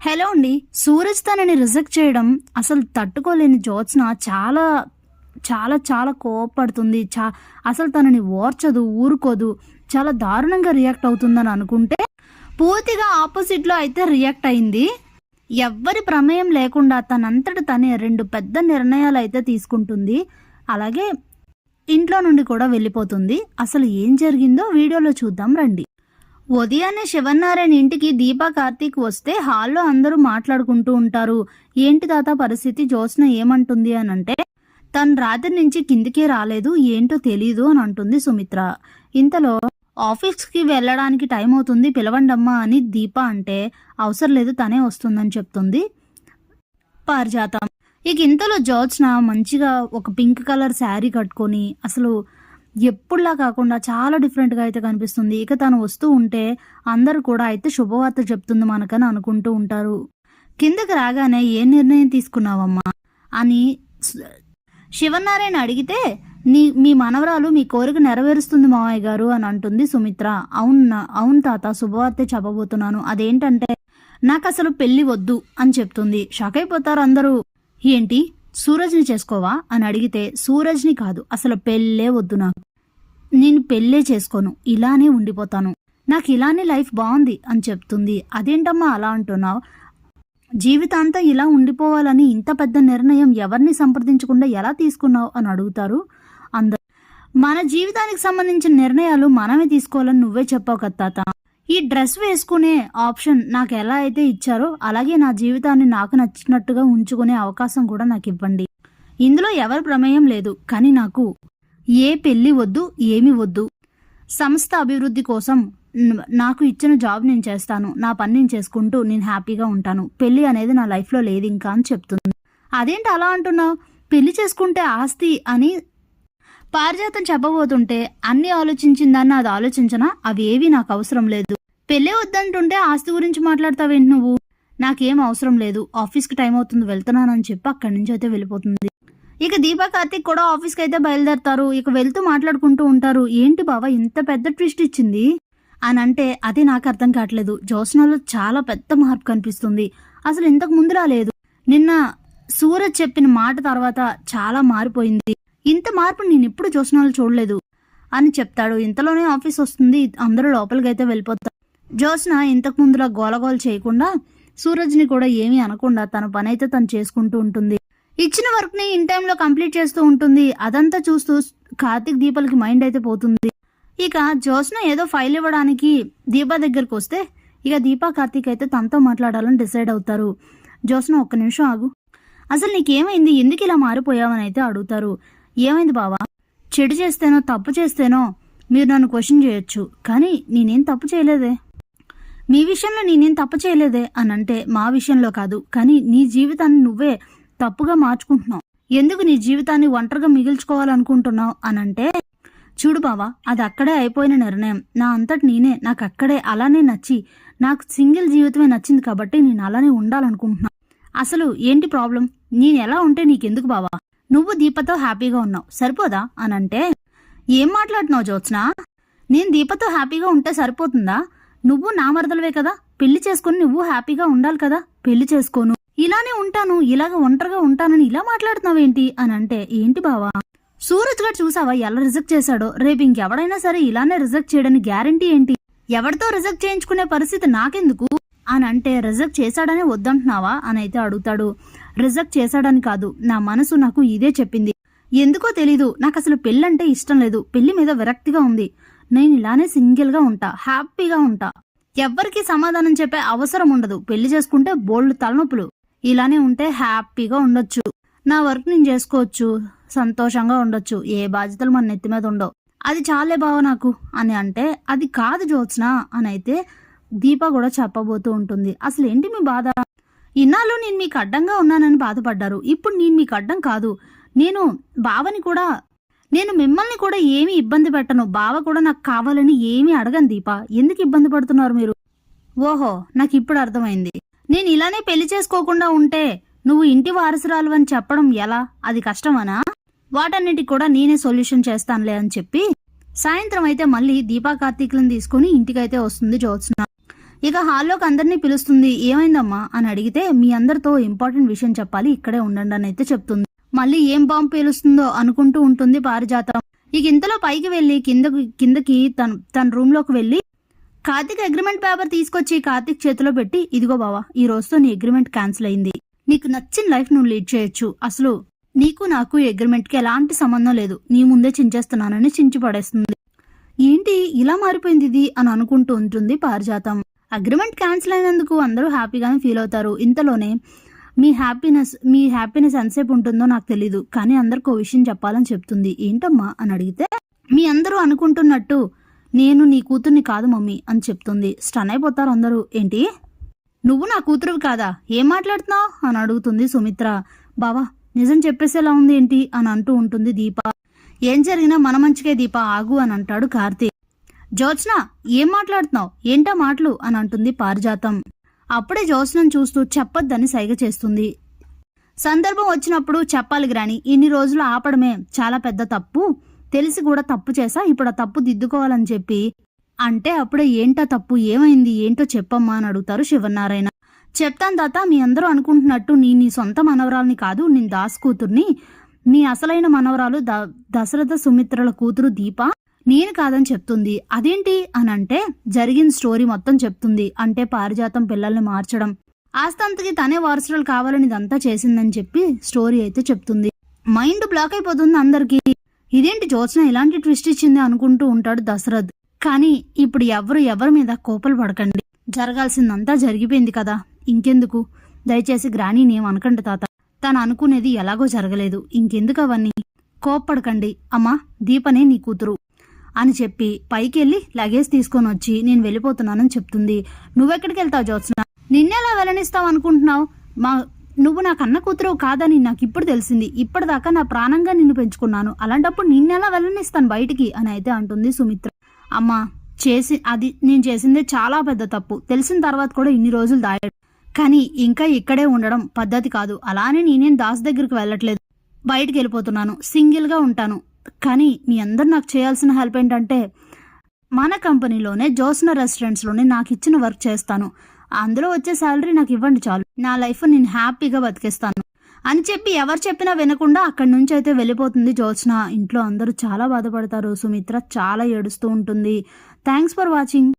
Hello అండి. సూరజ్ తనని reject చేయడం అసలు తట్టుకోలేని జ్యోత్స్న చాలా చాలా చాలా కోపపడుతుంది. అసలు తనని ఓర్చదు, ఊరుకోదు. చాలా దారుణంగా రియాక్ట్ అవుతుందని అనుకుంటే పూర్తిగా ఆపోజిట్లో అయితే రియాక్ట్ అయింది. ఎవ్వరి ప్రమేయం లేకుండా తనంతట తనే 2 పెద్ద నిర్ణయాలు అయితే తీసుకుంటుంది. అలాగే ఇంట్లో నుండి కూడా వెళ్ళిపోతుంది. అసలు ఏం జరిగిందో వీడియోలో చూద్దాం రండి. ఉదయాన్నే శివన్నారాయణ ఇంటికి దీపా కార్తీక్ వస్తే హాల్లో అందరూ మాట్లాడుకుంటూ ఉంటారు. ఏంటి తాత పరిస్థితి, జ్యోత్స్న ఏమంటుంది అని అంటే, తను రాత్రి నుంచి కిందికే రాలేదు, ఏంటో తెలీదు అని అంటుంది సుమిత్ర. ఇంతలో ఆఫీస్కి వెళ్ళడానికి టైం అవుతుంది, పిలవండమ్మా అని దీపా అంటే, అవసరం లేదు తనే వస్తుందని చెప్తుంది పారిజాతం. ఇక ఇంతలో జ్యోత్స్న మంచిగా ఒక పింక్ కలర్ శారీ కట్టుకొని అసలు ఎప్పుడులా కాకుండా చాలా డిఫరెంట్గా అయితే కనిపిస్తుంది. ఇక తను వస్తూ ఉంటే అందరూ కూడా అయితే శుభవార్త చెప్తుంది మనకని అనుకుంటూ ఉంటారు. కిందకి రాగానే ఏ నిర్ణయం తీసుకున్నావమ్మా అని శివనారాయణ అడిగితే, మీ మనవరాలు మీ కోరిక నెరవేరుస్తుంది మావయ్య గారు అని అంటుంది సుమిత్ర. అవును తాత, శుభవార్తే చెప్పబోతున్నాను. అదేంటంటే నాకు అసలు పెళ్లి వద్దు అని చెప్తుంది. షాక్ అయిపోతారు అందరూ. ఏంటి, సూరజ్ని చేసుకోవా అని అడిగితే, సూరజ్ని కాదు, అసలు పెళ్ళే వద్దు, నాకు నేను పెళ్ళే చేసుకోను, ఇలానే ఉండిపోతాను, నాకు ఇలానే లైఫ్ బాగుంది అని చెప్తుంది. అదేంటమ్మా అలా అంటున్నావు, జీవితాంతం ఇలా ఉండిపోవాలని ఇంత పెద్ద నిర్ణయం ఎవరిని సంప్రదించకుండా ఎలా తీసుకున్నావు అని అడుగుతారు అందరు. మన జీవితానికి సంబంధించిన నిర్ణయాలు మనమే తీసుకోవాలని నువ్వే చెప్పావు కదా తాత. ఈ డ్రెస్ వేసుకునే ఆప్షన్ నాకు ఎలా అయితే ఇచ్చారో అలాగే నా జీవితాన్ని నాకు నచ్చినట్టుగా ఉంచుకునే అవకాశం కూడా నాకు ఇవ్వండి. ఇందులో ఎవరి ప్రమేయం లేదు, కానీ నాకు ఏ పెళ్లి వద్దు, ఏమి వద్దు. సంస్థ అభివృద్ధి కోసం నాకు ఇచ్చిన జాబ్ నేను చేస్తాను, నా పని నేను చేసుకుంటూ నేను హ్యాపీగా ఉంటాను, పెళ్లి అనేది నా లైఫ్లో లేదు ఇంకా అని చెప్తుంది. అదేంటి అలా అంటున్నావు, పెళ్లి చేసుకుంటే ఆస్తి అని పారిజాతం చెప్పబోతుంటే, అన్ని ఆలోచించిందాన్ని అది ఆలోచించనా, అవి ఏవి నాకు అవసరం లేదు. పెళ్ళే వద్దంటుంటే ఆస్తి గురించి మాట్లాడతావేంటి నువ్వు, నాకేం అవసరం లేదు, ఆఫీస్కి టైం అవుతుంది వెళ్తున్నానని చెప్పి అక్కడి నుంచి అయితే వెళ్ళిపోతుంది. ఇక దీపా కార్తీక్ కూడా ఆఫీస్కి అయితే బయలుదేరతారు. ఇక వెళ్తూ మాట్లాడుకుంటూ ఉంటారు. ఏంటి బావా ఇంత పెద్ద ట్విస్ట్ ఇచ్చింది అని అంటే, అది నాకు అర్థం కావట్లేదు, జ్యోత్స్నలో చాలా పెద్ద మార్పు కనిపిస్తుంది, అసలు ఇంతకు ముందులా లేదు, నిన్న సూరజ్ చెప్పిన మాట తర్వాత చాలా మారిపోయింది, ఇంత మార్పు నేను ఎప్పుడు జ్యోత్స్నలో చూడలేదు అని చెప్తాడు. ఇంతలోనే ఆఫీస్ వస్తుంది, అందరూ లోపలికి అయితే వెళ్ళిపోతారు. జ్యోత్స్న ఇంతకు ముందులా గోలగోల చేయకుండా సూరజ్ని కూడా ఏమీ అనకుండా తన పని అయితే తను చేసుకుంటూ ఉంటుంది. ఇచ్చిన వర్క్ ని ఇన్ టైంలో కంప్లీట్ చేస్తూ ఉంటుంది. అదంతా చూస్తూ కార్తీక్ దీపాలకి మైండ్ అయితే పోతుంది. ఇక జ్యోత్స్న ఏదో ఫైల్ ఇవ్వడానికి దీపా దగ్గరకు వస్తే, ఇక దీపా కార్తీక్ అయితే తనతో మాట్లాడాలని డిసైడ్ అవుతారు. జ్యోత్స్న ఒక్క నిమిషం ఆగు, అసలు నీకేమైంది, ఎందుకు ఇలా మారిపోయావని అయితే అడుగుతారు. ఏమైంది బావా, చెడు చేస్తేనో తప్పు చేస్తేనో మీరు నన్ను క్వశ్చన్ చేయొచ్చు, కానీ నేనేం తప్పు చేయలేదే, మీ విషయంలో నేనేం తప్పు చేయలేదే అని అంటే, మా విషయంలో కాదు, కానీ నీ జీవితాన్ని నువ్వే తప్పుగా మార్చుకుంటున్నావు, ఎందుకు నీ జీవితాన్ని ఒంటరిగా మిగిల్చుకోవాలనుకుంటున్నావు అని అంటే, చూడు బావా అది అక్కడే అయిపోయిన నిర్ణయం, నా అంతటి నేనే, నాకు అక్కడే అలానే నచ్చి, నాకు సింగిల్ జీవితమే నచ్చింది కాబట్టి నేను అలానే ఉండాలనుకుంటున్నా, అసలు ఏంటి ప్రాబ్లం, నేను ఎలా ఉంటే నీకెందుకు బావా, నువ్వు దీపతో హ్యాపీగా ఉన్నావు సరిపోదా అని అంటే, ఏం మాట్లాడుతున్నావు జ్యోత్స్న, నేను దీపతో హ్యాపీగా ఉంటే సరిపోతుందా, నువ్వు నా మరదలవే కదా, పెళ్లి చేసుకుని నువ్వు హ్యాపీగా ఉండాలి కదా, పెళ్లి చేసుకోను, ఇలానే ఉంటాను, ఇలాగ ఒంటరిగా ఉంటానని ఇలా మాట్లాడుతున్నావేంటి అని అంటే, ఏంటి బావా సూరజ్ గారు చూసావా ఎలా రిజెక్ట్ చేశాడో, రేపు ఇంకెవడైనా సరే ఇలానే రిజెక్ట్ చేయడానికి గ్యారంటీ ఏంటి, ఎవరితో రిజెక్ట్ చేయించుకునే పరిస్థితి నాకెందుకు అని అంటే, రిజెక్ట్ చేశాడనే వద్దంటున్నావా అని అయితే అడుగుతాడు. రిజెక్ట్ చేశాడని కాదు, నా మనసు నాకు ఇదే చెప్పింది, ఎందుకో తెలీదు, నాకు అసలు పెళ్ళంటే ఇష్టం లేదు, పెళ్లి మీద విరక్తిగా ఉంది, నేను ఇలానే సింగిల్గా ఉంటా, హ్యాపీగా ఉంటా, ఎవ్వరికి సమాధానం చెప్పే అవసరం ఉండదు, పెళ్లి చేసుకుంటే బోల్డ్ తలనొప్పులు, ఇలానే ఉంటే హ్యాపీగా ఉండొచ్చు, నా వర్క్ నేను చేసుకోవచ్చు, సంతోషంగా ఉండొచ్చు, ఏ బాధ్యతలు మన నెత్తి మీద ఉండవు, అది చాలే బావ నాకు అని అంటే, అది కాదు జ్యోత్స్న అని అయితే దీప కూడా చెప్పబోతూ ఉంటుంది. అసలు ఏంటి మీ బాధ, ఇన్నాళ్ళు నేను మీకు అడ్డంగా ఉన్నానని బాధపడ్డారు, ఇప్పుడు నేను మీకు అడ్డం కాదు, నేను బావని కూడా, నేను మిమ్మల్ని కూడా ఏమీ ఇబ్బంది పెట్టను, బావ కూడా నాకు కావాలని ఏమీ అడగను దీప, ఎందుకు ఇబ్బంది పడుతున్నారు మీరు, ఓహో నాకు ఇప్పుడు అర్థమైంది, నేను ఇలానే పెళ్లి చేసుకోకుండా ఉంటే నువ్వు ఇంటి వారసురాలు అని చెప్పడం ఎలా, అది కష్టమనా, వాటన్నిటికి కూడా నేనే సొల్యూషన్ చేస్తానులే అని చెప్పి సాయంత్రం అయితే మళ్ళీ దీపా కార్తీక్లను తీసుకుని ఇంటికైతే వస్తుంది జ్యోత్స్న. ఇక హాల్లోకి అందరినీ పిలుస్తుంది. ఏమైందమ్మా అని అడిగితే మీ అందరితో ఇంపార్టెంట్ విషయం చెప్పాలి, ఇక్కడే ఉండండి అని అయితే చెప్తుంది. మళ్ళీ ఏం బాంబు పేలుస్తుందో అనుకుంటూ ఉంటుంది పారిజాతం. ఇక ఇంతలో పైకి వెళ్ళి కిందకి తన రూమ్ లోకి వెళ్ళి కార్తిక్ అగ్రిమెంట్ పేపర్ తీసుకొచ్చి కార్తిక్ చేతిలో పెట్టి, ఇదిగో బావా, ఈ రోజుతో నీ అగ్రిమెంట్ క్యాన్సిల్ అయింది. నీకు నచ్చిన లైఫ్ నువ్వు లీడ్ చేయొచ్చు. అసలు నీకు నాకు అగ్రిమెంట్ కి ఎలాంటి సంబంధం లేదు. నీ ముందే చించేస్తున్నానని చించి పడేస్తుంది. ఏంటి ఇలా మారిపోయింది ఇది అని అనుకుంటూ ఉంటుంది పారిజాతం. అగ్రిమెంట్ క్యాన్సిల్ అయినందుకు అందరూ హ్యాపీగానే ఫీల్ అవుతారు. ఇంతలోనే మీ హ్యాపీనెస్ ఎంతసేపు ఉంటుందో నాకు తెలీదు, కానీ అందరికి ఓ విషయం చెప్పాలని చెప్తుంది. ఏంటమ్మా అని అడిగితే, మీ అందరూ అనుకుంటున్నట్టు నేను నీ కూతుర్ని కాదు మమ్మీ అని చెప్తుంది. స్టన్ అయిపోతారు అందరూ. ఏంటి, నువ్వు నా కూతురువి కాదా, ఏం మాట్లాడుతున్నావు అని అడుగుతుంది సుమిత్ర. బావా నిజం చెప్పేసేలా ఉంది ఏంటి అని అంటూ ఉంటుంది దీప. ఏం జరిగినా మన మంచికే దీప, ఆగు అని అంటాడు కార్తీక్. జ్యోత్స్న ఏం మాట్లాడుతున్నావు, ఏంటా మాటలు అని అంటుంది పారిజాతం. అప్పుడే జ్యోత్స్నను చూస్తూ చెప్పొద్దని సైగ చేస్తుంది. సందర్భం వచ్చినప్పుడు చెప్పాలి గ్రాని, ఇన్ని రోజులు ఆపడమే చాలా పెద్ద తప్పు, తెలిసి కూడా తప్పు చేసా, ఇప్పుడు ఆ తప్పు దిద్దుకోవాలని చెప్పి అంటే అప్పుడే ఏంటా తప్పు, ఏమైంది, ఏంటో చెప్పమ్మా అని అడుగుతారు శివనారాయణ. చెప్తాను తాత, మీ అందరూ అనుకుంటున్నట్టు నీ సొంత మనవరాల్ని కాదు, నేను దాస్ కూతుర్ని. మీ అసలైన మనవరాలు దశరథ సుమిత్రల కూతురు దీప, నేను కాదని చెప్తుంది. అదేంటి అని అంటే జరిగిన స్టోరీ మొత్తం చెప్తుంది. అంటే పారిజాతం పిల్లల్ని మార్చడం, ఆస్తంతకి తనే వారసురాలు కావాలని ఇదంతా చేసిందని చెప్పి స్టోరీ అయితే చెప్తుంది. మైండ్ బ్లాక్ అయిపోతుంది అందరికి. ఇదేంటి జ్యోత్స్న ఇలాంటి ట్విస్ట్ ఇచ్చింది అనుకుంటూ ఉంటాడు దశరథ్. కానీ ఇప్పుడు ఎవరి మీద కోపలు పడకండి, జరగాల్సిందంతా జరిగిపోయింది కదా, ఇంకెందుకు, దయచేసి గ్రానీని ఏం అనకండి తాత, తను అనుకునేది ఎలాగో జరగలేదు, ఇంకెందుకు అవన్నీ, కోప్పడకండి. అమ్మా దీపనే నీ కూతురు అని చెప్పి పైకి వెళ్ళి లగేజ్ తీసుకొని వచ్చి నేను వెళ్ళిపోతున్నానని చెప్తుంది. నువ్వెక్కడికి వెళ్తావు జ్యోత్స్న, నిన్నెలా వెళ్ళనిస్తావు అనుకుంటున్నావు, నువ్వు నా కన్న కూతురు కాదని నాకు ఇప్పుడు తెలిసింది, ఇప్పటిదాకా నా ప్రాణంగా నిన్ను పెంచుకున్నాను, అలాంటప్పుడు నిన్నెలా వెళ్ళనిస్తాను బయటికి అని అయితే అంటుంది సుమిత్ర. అమ్మా నేను చేసిందే చాలా పెద్ద తప్పు, తెలిసిన తర్వాత కూడా ఇన్ని రోజులు దాయాడు, కానీ ఇంకా ఇక్కడే ఉండడం పద్ధతి కాదు. అలానే నేనేం దాస్ దగ్గరికి వెళ్ళట్లేదు, బయటికి వెళ్ళిపోతున్నాను, సింగిల్గా ఉంటాను. కానీ మీ అందరు నాకు చేయాల్సిన హెల్ప్ ఏంటంటే మన కంపెనీలోనే జ్యోత్స్న రెస్టారెంట్స్లోనే నాకు ఇచ్చిన వర్క్ చేస్తాను, అందులో వచ్చే శాలరీ నాకు ఇవ్వండి చాలు, నా లైఫ్ నేను హ్యాపీగా బతికేస్తాను అని చెప్పి ఎవరు చెప్పినా వినకుండా అక్కడి నుంచి అయితే వెళ్ళిపోతుంది జ్యోత్స్న. ఇంట్లో అందరూ చాలా బాధపడతారు. సుమిత్ర చాలా ఏడుస్తూ ఉంటుంది. Thanks for watching.